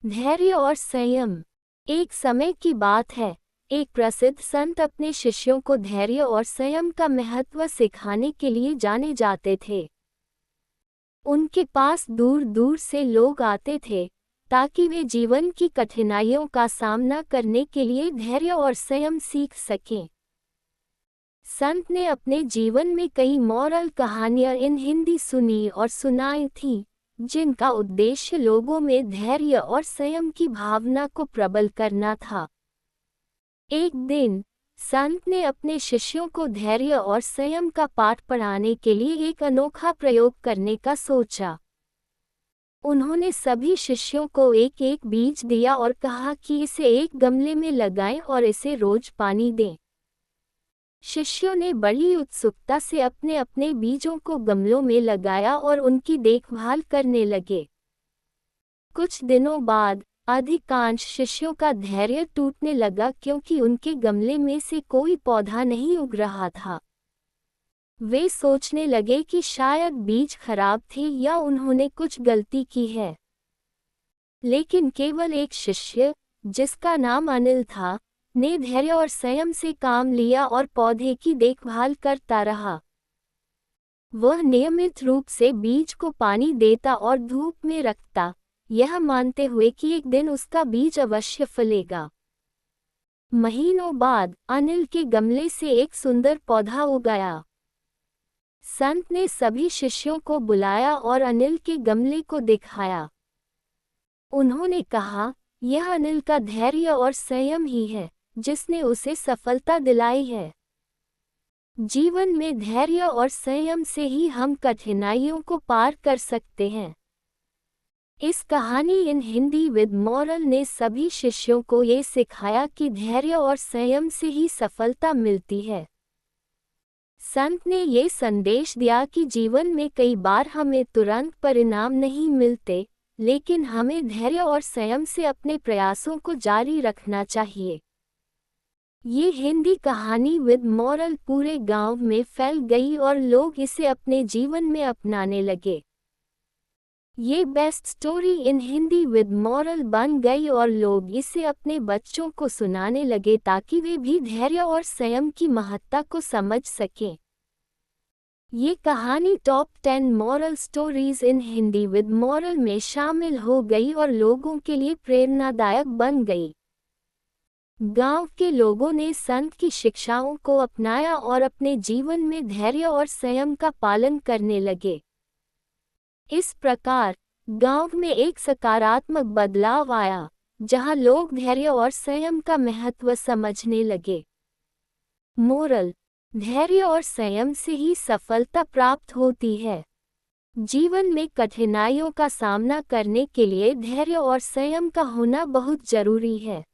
धैर्य और संयम। एक समय की बात है, एक प्रसिद्ध संत अपने शिष्यों को धैर्य और संयम का महत्व सिखाने के लिए जाने जाते थे। उनके पास दूर दूर से लोग आते थे ताकि वे जीवन की कठिनाइयों का सामना करने के लिए धैर्य और संयम सीख सकें। संत ने अपने जीवन में कई मॉरल कहानियां इन हिंदी सुनी और सुनाई थीं, जिनका उद्देश्य लोगों में धैर्य और संयम की भावना को प्रबल करना था। एक दिन संत ने अपने शिष्यों को धैर्य और संयम का पाठ पढ़ाने के लिए एक अनोखा प्रयोग करने का सोचा। उन्होंने सभी शिष्यों को एक एक बीज दिया और कहा कि इसे एक गमले में लगाएं और इसे रोज पानी दें। शिष्यों ने बड़ी उत्सुकता से अपने अपने बीजों को गमलों में लगाया और उनकी देखभाल करने लगे। कुछ दिनों बाद अधिकांश शिष्यों का धैर्य टूटने लगा क्योंकि उनके गमले में से कोई पौधा नहीं उग रहा था। वे सोचने लगे कि शायद बीज खराब थे या उन्होंने कुछ गलती की है। लेकिन केवल एक शिष्य, जिसका नाम अनिल था, ने धैर्य और संयम से काम लिया और पौधे की देखभाल करता रहा। वह नियमित रूप से बीज को पानी देता और धूप में रखता, यह मानते हुए कि एक दिन उसका बीज अवश्य फलेगा। महीनों बाद अनिल के गमले से एक सुंदर पौधा उगाया। संत ने सभी शिष्यों को बुलाया और अनिल के गमले को दिखाया। उन्होंने कहा, यह अनिल का धैर्य और संयम ही है जिसने उसे सफलता दिलाई है। जीवन में धैर्य और संयम से ही हम कठिनाइयों को पार कर सकते हैं। इस कहानी इन हिंदी विद मॉरल ने सभी शिष्यों को ये सिखाया कि धैर्य और संयम से ही सफलता मिलती है। संत ने ये संदेश दिया कि जीवन में कई बार हमें तुरंत परिणाम नहीं मिलते, लेकिन हमें धैर्य और संयम से अपने प्रयासों को जारी रखना चाहिए। ये हिंदी कहानी विद मॉरल पूरे गांव में फैल गई और लोग इसे अपने जीवन में अपनाने लगे। ये best story in Hindi with moral बन गई और लोग इसे अपने बच्चों को सुनाने लगे ताकि वे भी धैर्य और संयम की महत्ता को समझ सकें। ये कहानी top 10 moral stories in Hindi with moral में शामिल हो गई और लोगों के लिए प्रेरणादायक बन गई। गांव के लोगों ने संत की शिक्षाओं को अपनाया और अपने जीवन में धैर्य और संयम का पालन करने लगे। इस प्रकार गांव में एक सकारात्मक बदलाव आया, जहां लोग धैर्य और संयम का महत्व समझने लगे। मोरल: धैर्य और संयम से ही सफलता प्राप्त होती है। जीवन में कठिनाइयों का सामना करने के लिए धैर्य और संयम का होना बहुत जरूरी है।